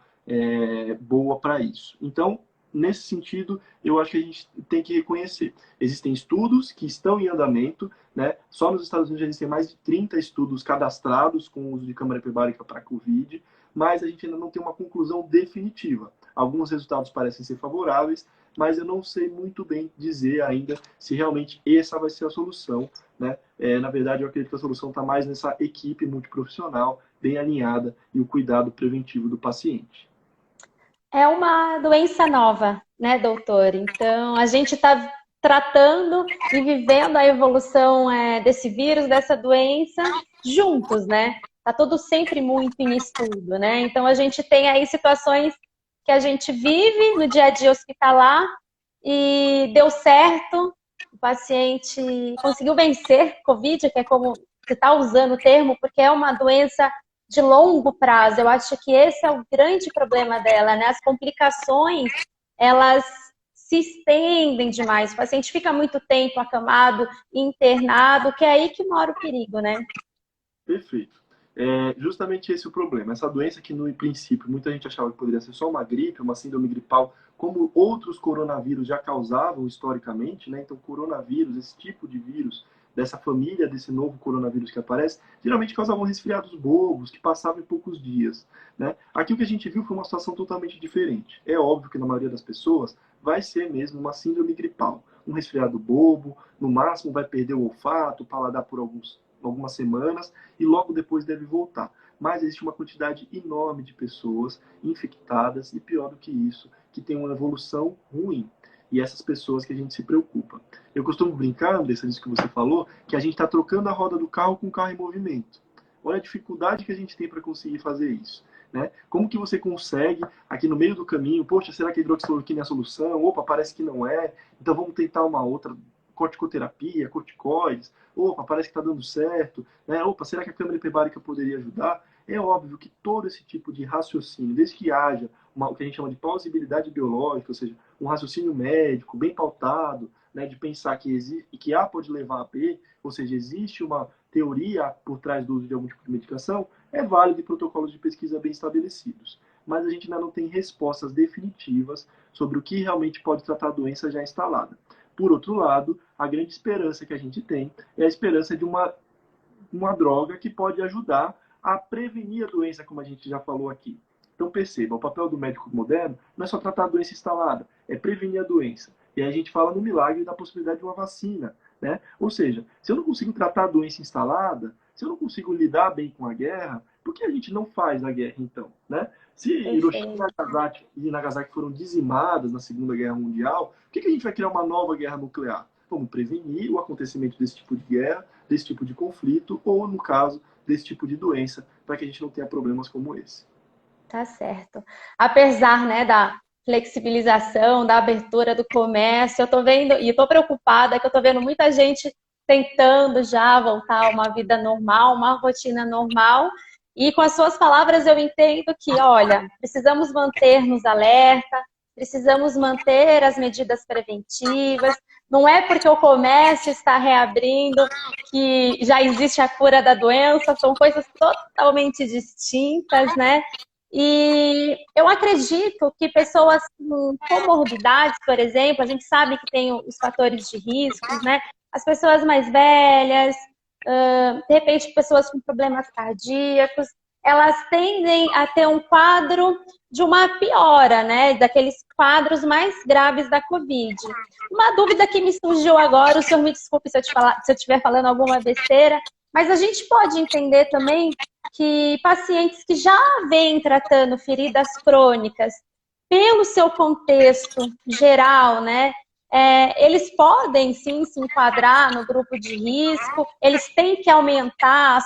boa para isso. Então, nesse sentido, eu acho que a gente tem que reconhecer. Existem estudos que estão em andamento, né? Só nos Estados Unidos existem mais de 30 estudos cadastrados com o uso de câmara hiperbárica para COVID, mas a gente ainda não tem uma conclusão definitiva. Alguns resultados parecem ser favoráveis, mas eu não sei muito bem dizer ainda se realmente essa vai ser a solução, né? Na verdade, eu acredito que a solução está mais nessa equipe multiprofissional, bem alinhada, e o cuidado preventivo do paciente. É uma doença nova, né, doutor? Então, a gente está tratando e vivendo a evolução desse vírus, dessa doença, juntos, né? Está tudo sempre muito em estudo, né? Então, a gente tem aí situações que a gente vive no dia a dia hospitalar e deu certo, o paciente conseguiu vencer Covid, que é como você está usando o termo, porque é uma doença de longo prazo. Eu acho que esse é o grande problema dela, né? As complicações, elas se estendem demais. O paciente fica muito tempo acamado, internado, que é aí que mora o perigo, né? Perfeito. É justamente esse o problema. Essa doença que, no princípio, muita gente achava que poderia ser só uma gripe, uma síndrome gripal, como outros coronavírus já causavam historicamente, né? Então, coronavírus, esse tipo de vírus, dessa família, desse novo coronavírus que aparece, geralmente causavam resfriados bobos, que passavam em poucos dias, né? Aqui o que a gente viu foi uma situação totalmente diferente. É óbvio que na maioria das pessoas vai ser mesmo uma síndrome gripal. Um resfriado bobo, no máximo vai perder o olfato, o paladar por algumas semanas e logo depois deve voltar. Mas existe uma quantidade enorme de pessoas infectadas e, pior do que isso, que tem uma evolução ruim. E essas pessoas que a gente se preocupa. Eu costumo brincar, Andressa, disso que você falou, que a gente está trocando a roda do carro com o carro em movimento. Olha a dificuldade que a gente tem para conseguir fazer isso. Né? Como que você consegue, aqui no meio do caminho, poxa, será que a hidroxicloroquina é a solução? Opa, parece que não é. Então vamos tentar uma outra corticoterapia, corticoides. Opa, parece que está dando certo. Né? Opa, será que a câmara hiperbárica poderia ajudar? É óbvio que todo esse tipo de raciocínio, desde que haja o que a gente chama de plausibilidade biológica, ou seja, um raciocínio médico bem pautado, né, de pensar que A pode levar a B, ou seja, existe uma teoria por trás do uso de algum tipo de medicação, é válido e protocolos de pesquisa bem estabelecidos. Mas a gente ainda não tem respostas definitivas sobre o que realmente pode tratar a doença já instalada. Por outro lado, a grande esperança que a gente tem é a esperança de uma droga que pode ajudar a prevenir a doença, como a gente já falou aqui. Então perceba, o papel do médico moderno não é só tratar a doença instalada, é prevenir a doença. E aí a gente fala no milagre da possibilidade de uma vacina. Né? Ou seja, se eu não consigo tratar a doença instalada, se eu não consigo lidar bem com a guerra, por que a gente não faz a guerra então? Né? Se Hiroshima e Nagasaki foram dizimadas na Segunda Guerra Mundial, por que a gente vai criar uma nova guerra nuclear? Vamos prevenir o acontecimento desse tipo de guerra, desse tipo de conflito, ou, no caso, desse tipo de doença, para que a gente não tenha problemas como esse. Tá certo. Apesar, né, da flexibilização, da abertura do comércio, eu tô vendo, e tô preocupada que eu tô vendo muita gente tentando já voltar a uma vida normal, uma rotina normal, e com as suas palavras eu entendo que, olha, precisamos manter-nos alerta, precisamos manter as medidas preventivas, não é porque o comércio está reabrindo que já existe a cura da doença, são coisas totalmente distintas, né? E eu acredito que pessoas com comorbidades, por exemplo, a gente sabe que tem os fatores de risco, né? As pessoas mais velhas, de repente pessoas com problemas cardíacos, elas tendem a ter um quadro de uma piora, né? Daqueles quadros mais graves da Covid. Uma dúvida que me surgiu agora, o senhor me desculpe se eu estiver falando alguma besteira, mas a gente pode entender também que pacientes que já vêm tratando feridas crônicas pelo seu contexto geral, né? Eles podem sim se enquadrar no grupo de risco, eles têm que aumentar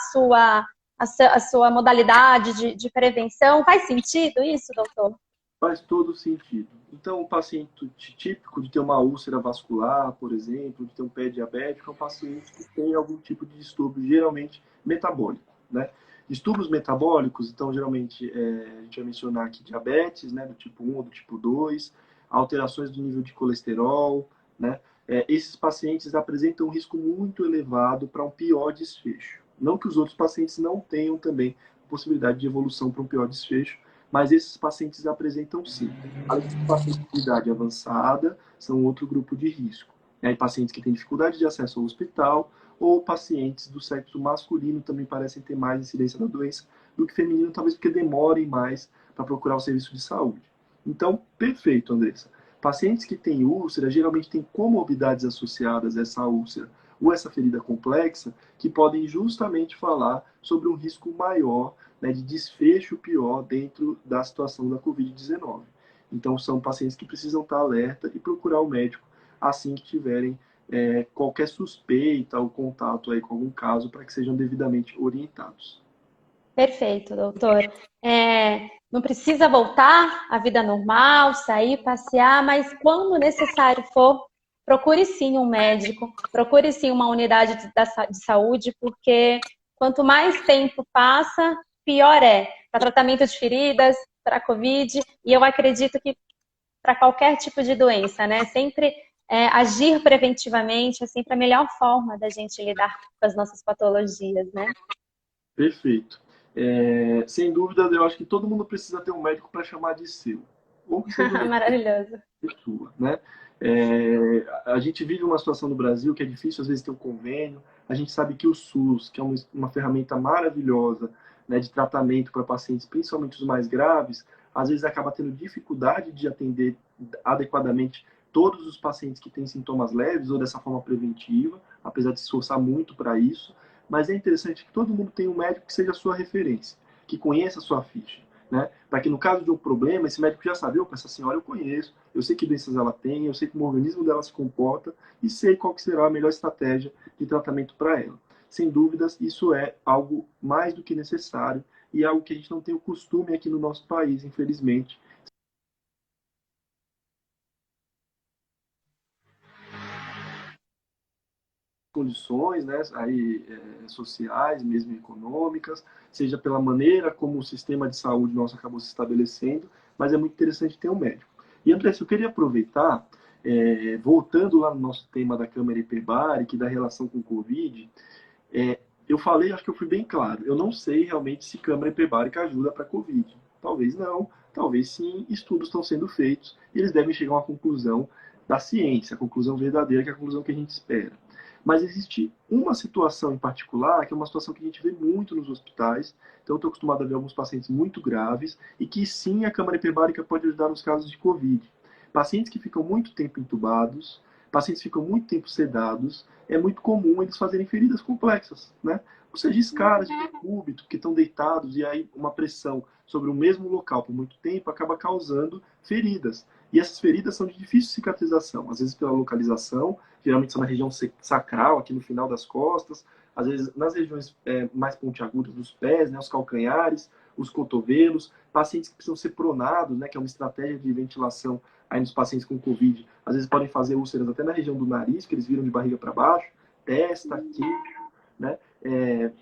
a sua modalidade de prevenção. Faz sentido isso, doutor? Faz todo sentido. Então, o paciente típico de ter uma úlcera vascular, por exemplo, de ter um pé diabético, é um paciente que tem algum tipo de distúrbio, geralmente metabólico, né? Distúrbios metabólicos, então, geralmente, a gente vai mencionar aqui diabetes, né, do tipo 1 ou do tipo 2, alterações do nível de colesterol, né? Esses pacientes apresentam um risco muito elevado para um pior desfecho. Não que os outros pacientes não tenham também possibilidade de evolução para um pior desfecho, mas esses pacientes apresentam sim. Além de pacientes de idade avançada, são outro grupo de risco. E aí, pacientes que têm dificuldade de acesso ao hospital ou pacientes do sexo masculino também parecem ter mais incidência da doença do que feminino, talvez porque demorem mais para procurar o serviço de saúde. Então, perfeito, Andressa. Pacientes que têm úlcera geralmente têm comorbidades associadas a essa úlcera ou essa ferida complexa que podem justamente falar sobre um risco maior, né, de desfecho pior dentro da situação da Covid-19. Então, são pacientes que precisam estar alerta e procurar o médico assim que tiverem qualquer suspeita ou contato aí com algum caso para que sejam devidamente orientados. Perfeito, doutor. Não precisa voltar à vida normal, sair, passear, mas quando necessário for, procure sim um médico, procure sim uma unidade de saúde, porque quanto mais tempo passa, pior é para tratamento de feridas, para a Covid, e eu acredito que para qualquer tipo de doença, né? Sempre agir preventivamente é sempre a melhor forma da gente lidar com as nossas patologias, né? Perfeito. Sem dúvida, eu acho que todo mundo precisa ter um médico para chamar de seu, ou que seja um Maravilhoso. sua, né? A gente vive uma situação no Brasil que é difícil às vezes ter um convênio. A gente sabe que o SUS, que é uma ferramenta maravilhosa, né, de tratamento para pacientes, principalmente os mais graves, às vezes acaba tendo dificuldade de atender adequadamente todos os pacientes que têm sintomas leves ou dessa forma preventiva, apesar de se esforçar muito para isso. Mas é interessante que todo mundo tenha um médico que seja a sua referência, que conheça a sua ficha, né? Para que no caso de um problema, esse médico já sabe, opa, essa senhora eu conheço, eu sei que doenças ela tem, eu sei como o organismo dela se comporta e sei qual que será a melhor estratégia de tratamento para ela. Sem dúvidas, isso é algo mais do que necessário e é algo que a gente não tem o costume aqui no nosso país, infelizmente. Condições, né, aí, sociais, mesmo econômicas, seja pela maneira como o sistema de saúde nosso acabou se estabelecendo, mas é muito interessante ter um médico. E, André, eu queria aproveitar, voltando lá no nosso tema da câmara hiperbárica e da relação com o Covid, eu falei, acho que eu fui bem claro, eu não sei realmente se câmara hiperbárica ajuda para a Covid. Talvez não, talvez sim, estudos estão sendo feitos e eles devem chegar a uma conclusão da ciência, a conclusão verdadeira, que é a conclusão que a gente espera. Mas existe uma situação em particular, que é uma situação que a gente vê muito nos hospitais, então eu estou acostumado a ver alguns pacientes muito graves, e que sim, a câmara hiperbárica pode ajudar nos casos de Covid. Pacientes que ficam muito tempo entubados, pacientes que ficam muito tempo sedados, é muito comum eles fazerem feridas complexas, né? Ou seja, escaras de decúbito, que estão deitados, e aí uma pressão sobre o mesmo local por muito tempo acaba causando feridas. E essas feridas são de difícil cicatrização, às vezes pela localização, geralmente são na região sacral, aqui no final das costas, às vezes nas regiões mais pontiagudas dos pés, né, os calcanhares, os cotovelos, pacientes que precisam ser pronados, né, que é uma estratégia de ventilação aí nos pacientes com Covid, às vezes podem fazer úlceras até na região do nariz, que eles viram de barriga para baixo, testa, queixo, né,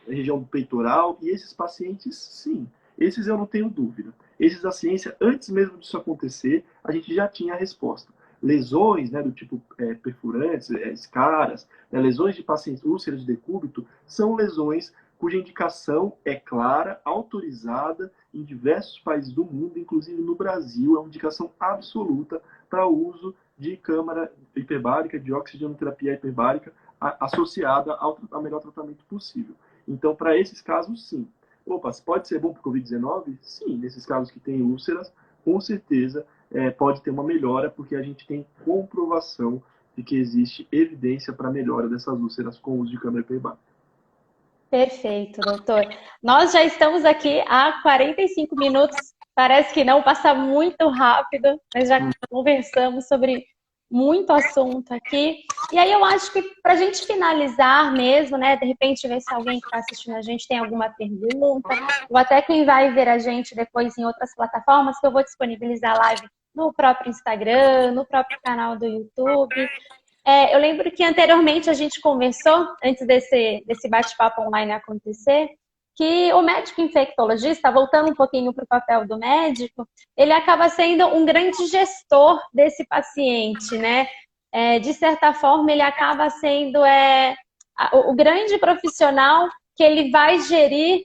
região do peitoral, e esses pacientes, sim, esses eu não tenho dúvida. Esses da ciência, antes mesmo disso acontecer, a gente já tinha a resposta. Lesões, né, do tipo perfurantes, escaras, né, lesões de pacientes, úlceras de decúbito, são lesões cuja indicação é clara, autorizada em diversos países do mundo, inclusive no Brasil, é uma indicação absoluta para o uso de câmara hiperbárica, de oxigenoterapia hiperbárica, associada ao melhor tratamento possível. Então, para esses casos, sim. Opa, pode ser bom para o Covid-19? Sim, nesses casos que tem úlceras, com certeza pode ter uma melhora, porque a gente tem comprovação de que existe evidência para melhora dessas úlceras com o uso de câmara hiperbárica. Perfeito, doutor. Nós já estamos aqui há 45 minutos Parece que não, passa muito rápido. Nós já conversamos sobre muito assunto aqui. E aí eu acho que para a gente finalizar mesmo, né? De repente ver se alguém que está assistindo a gente tem alguma pergunta, ou até quem vai ver a gente depois em outras plataformas, que eu vou disponibilizar a live no próprio Instagram, no próprio canal do YouTube. Eu lembro que anteriormente a gente conversou, antes desse bate-papo online acontecer, que o médico infectologista, voltando um pouquinho para o papel do médico, ele acaba sendo um grande gestor desse paciente, né? De certa forma, ele acaba sendo o grande profissional que ele vai gerir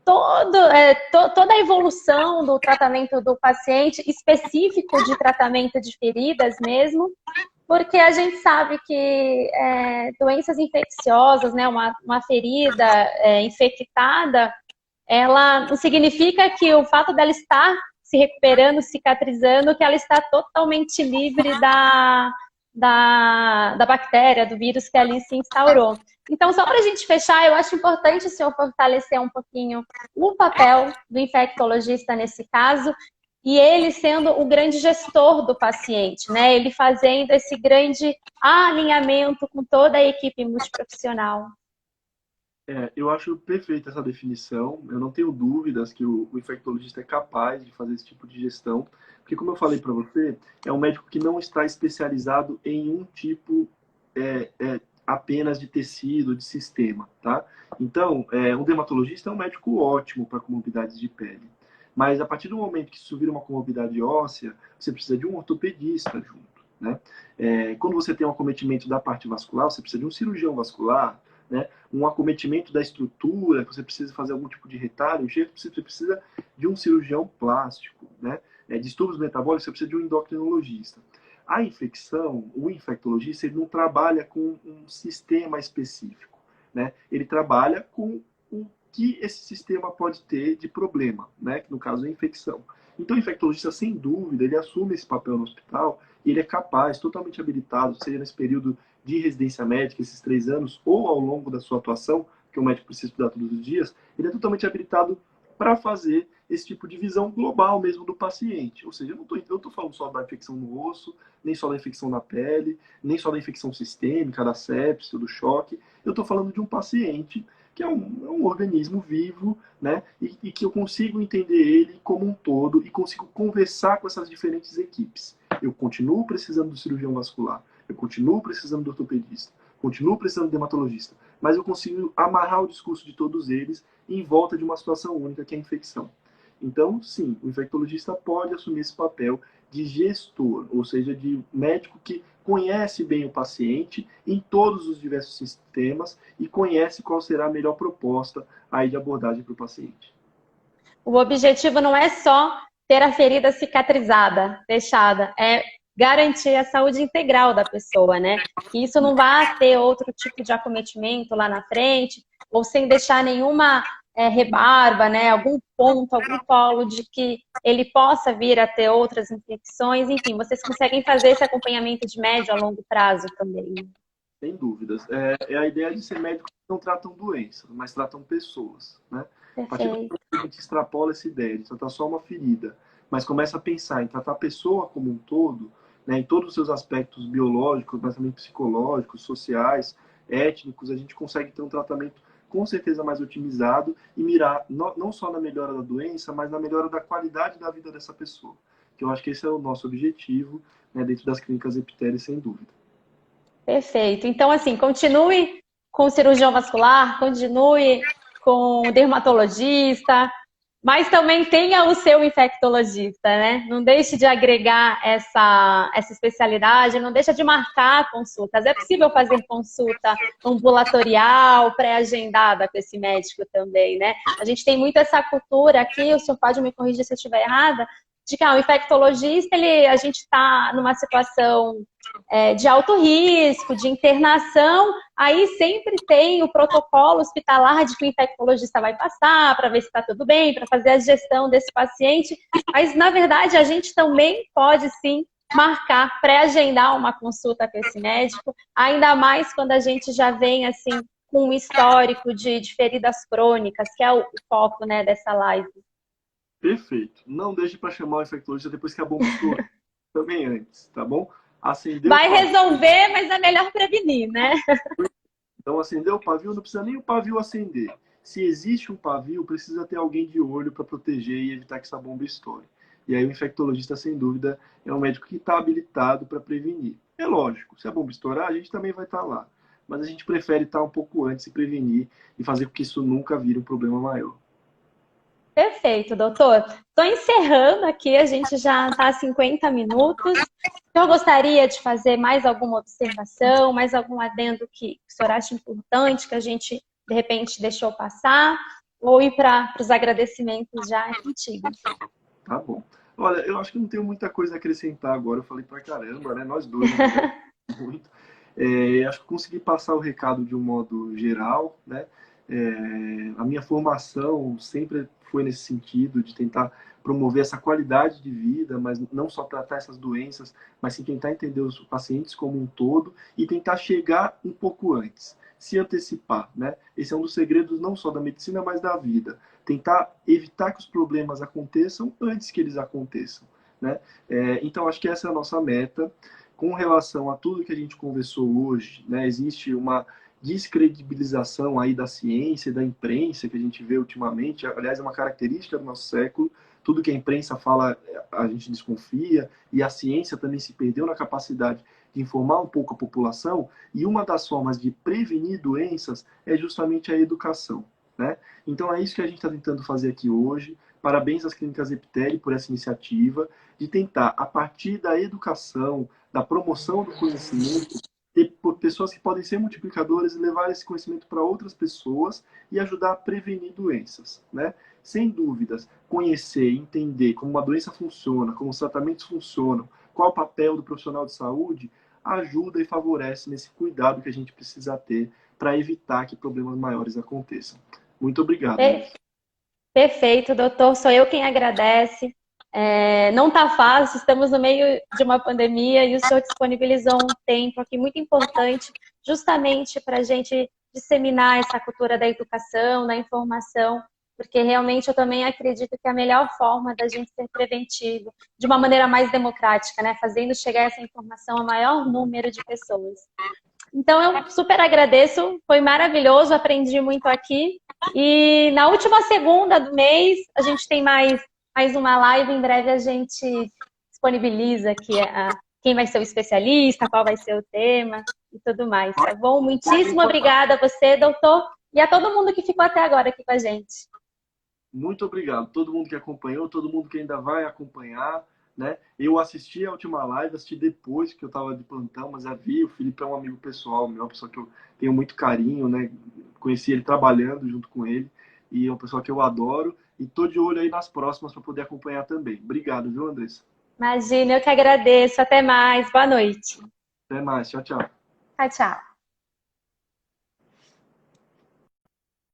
toda a evolução do tratamento do paciente, específico de tratamento de feridas mesmo, porque a gente sabe que doenças infecciosas, né, uma ferida infectada, ela não significa que o fato dela estar se recuperando, cicatrizando, que ela está totalmente livre da bactéria, do vírus que ali se instaurou. Então, só para a gente fechar, eu acho importante o senhor fortalecer um pouquinho o papel do infectologista nesse caso, e ele sendo o grande gestor do paciente, né? Ele fazendo esse grande alinhamento com toda a equipe multiprofissional. Eu acho perfeita essa definição. Eu não tenho dúvidas que o infectologista é capaz de fazer esse tipo de gestão, porque, como eu falei para você, é um médico que não está especializado em um tipo apenas de tecido, de sistema, tá? Então, um dermatologista é um médico ótimo para comorbidades de pele. Mas a partir do momento que isso vira uma comorbidade óssea, você precisa de um ortopedista junto, né? Quando você tem um acometimento da parte vascular, você precisa de um cirurgião vascular, né? Um acometimento da estrutura, que você precisa fazer algum tipo de retalho, você precisa de um cirurgião plástico, né? Distúrbios metabólicos, você precisa de um endocrinologista. A infecção, o infectologista, ele não trabalha com um sistema específico, né? Ele trabalha com o que esse sistema pode ter de problema, né? Que no caso é a infecção. Então, o infectologista, sem dúvida, ele assume esse papel no hospital e ele é capaz, totalmente habilitado, seja nesse período de residência médica, esses 3 anos, ou ao longo da sua atuação, que o médico precisa estudar todos os dias, ele é totalmente habilitado para fazer esse tipo de visão global mesmo do paciente. Ou seja, eu não estou falando só da infecção no osso, nem só da infecção na pele, nem só da infecção sistêmica, da sepse, do choque. Eu estou falando de um paciente que é um organismo vivo, né? E que eu consigo entender ele como um todo e consigo conversar com essas diferentes equipes. Eu continuo precisando do cirurgião vascular, eu continuo precisando do ortopedista, continuo precisando do dermatologista, mas eu consigo amarrar o discurso de todos eles em volta de uma situação única, que é a infecção. Então, sim, o infectologista pode assumir esse papel de gestor, ou seja, de médico que conhece bem o paciente em todos os diversos sistemas e conhece qual será a melhor proposta aí de abordagem para o paciente. O objetivo não é só ter a ferida cicatrizada, fechada, é garantir a saúde integral da pessoa, né? Que isso não vá ter outro tipo de acometimento lá na frente, ou sem deixar nenhuma rebarba, né? Algum ponto, algum polo de que ele possa vir a ter outras infecções. Enfim, vocês conseguem fazer esse acompanhamento de médio a longo prazo também. Sem dúvidas. É a ideia de ser médicos que não tratam doenças, mas tratam pessoas, né? A partir do Perfeito. momento que a gente extrapola essa ideia de tratar só uma ferida, mas começa a pensar em tratar a pessoa como um todo, né, em todos os seus aspectos biológicos, mas também psicológicos, sociais, étnicos, a gente consegue ter um tratamento com certeza mais otimizado e mirar não só na melhora da doença, mas na melhora da qualidade da vida dessa pessoa. Que eu acho que esse é o nosso objetivo, né, dentro das clínicas Epiteli, sem dúvida. Perfeito. Então, assim, continue com o cirurgião vascular, continue com o dermatologista, mas também tenha o seu infectologista, né? Não deixe de agregar essa especialidade, não deixe de marcar consultas. É possível fazer consulta ambulatorial, pré-agendada com esse médico também, né? A gente tem muito essa cultura aqui, o senhor pode me corrigir se eu estiver errada, de que o infectologista, a gente está numa situação de alto risco, de internação, aí sempre tem o protocolo hospitalar de que o infectologista vai passar para ver se está tudo bem, para fazer a gestão desse paciente, mas na verdade a gente também pode sim marcar, pré-agendar uma consulta com esse médico, ainda mais quando a gente já vem assim com um histórico de feridas crônicas, que é o foco, né, dessa live. Perfeito. Não deixe para chamar o infectologista depois que a bomba estourou. Também antes, tá bom? Acendeu o Vai pavio. resolver, mas é melhor prevenir, né? Então, acendeu o pavio, não precisa nem o pavio acender. Se existe um pavio, precisa ter alguém de olho para proteger e evitar que essa bomba estoure. E aí o infectologista, sem dúvida, é um médico que está habilitado para prevenir. É lógico, se a bomba estourar, a gente também vai estar lá. Mas a gente prefere estar um pouco antes e prevenir e fazer com que isso nunca vire um problema maior. Perfeito, doutor. Estou encerrando aqui, a gente já está a 50 minutos. Eu gostaria de fazer mais alguma observação, mais algum adendo que o senhor acha importante, que a gente, de repente, deixou passar, ou ir para os agradecimentos já é contigo. Tá bom. Olha, eu acho que não tenho muita coisa a acrescentar agora. Eu falei pra caramba, né? Nós dois não falamos muito. Acho que consegui passar o recado de um modo geral, né? A minha formação sempre foi nesse sentido de tentar promover essa qualidade de vida, mas não só tratar essas doenças, mas sim tentar entender os pacientes como um todo e tentar chegar um pouco antes, se antecipar, né? Esse é um dos segredos não só da medicina, mas da vida. Tentar evitar que os problemas aconteçam antes que eles aconteçam, né? Então, acho que essa é a nossa meta. Com relação a tudo que a gente conversou hoje, né, existe uma descredibilização aí da ciência e da imprensa que a gente vê ultimamente. Aliás, é uma característica do nosso século. Tudo que a imprensa fala, a gente desconfia, e a ciência também se perdeu na capacidade de informar um pouco a população, e uma das formas de prevenir doenças é justamente a educação, né? Então é isso que a gente está tentando fazer aqui hoje. Parabéns às clínicas Epiteli por essa iniciativa de tentar, a partir da educação, da promoção do conhecimento, ter pessoas que podem ser multiplicadoras e levar esse conhecimento para outras pessoas e ajudar a prevenir doenças, né? Sem dúvidas, conhecer, entender como uma doença funciona, como os tratamentos funcionam, qual o papel do profissional de saúde, ajuda e favorece nesse cuidado que a gente precisa ter para evitar que problemas maiores aconteçam. Muito obrigado, André. Perfeito, doutor. Sou eu quem agradece. Não está fácil, estamos no meio de uma pandemia e o senhor disponibilizou um tempo aqui muito importante, justamente para a gente disseminar essa cultura da educação, da informação, porque realmente eu também acredito que é a melhor forma da gente ser preventivo, de uma maneira mais democrática, né? Fazendo chegar essa informação ao maior número de pessoas. Então, eu super agradeço, foi maravilhoso, aprendi muito aqui. E na última segunda do mês, a gente tem mais uma live. Em breve a gente disponibiliza aqui quem vai ser o especialista, qual vai ser o tema e tudo mais, tá bom? Muitíssimo obrigada a você, doutor, e a todo mundo que ficou até agora aqui com a gente. Muito obrigado. Todo mundo que acompanhou, todo mundo que ainda vai acompanhar, né? Eu assisti a última live, assisti depois que eu estava de plantão, mas a vi, o Felipe é um amigo pessoal, uma pessoa que eu tenho muito carinho, né? Conheci ele trabalhando junto com ele e é uma pessoa que eu adoro e tô de olho aí nas próximas para poder acompanhar também. Obrigado, viu, Andressa? Imagina, eu que agradeço. Até mais. Boa noite. Até mais. Tchau, tchau. Tchau, tchau.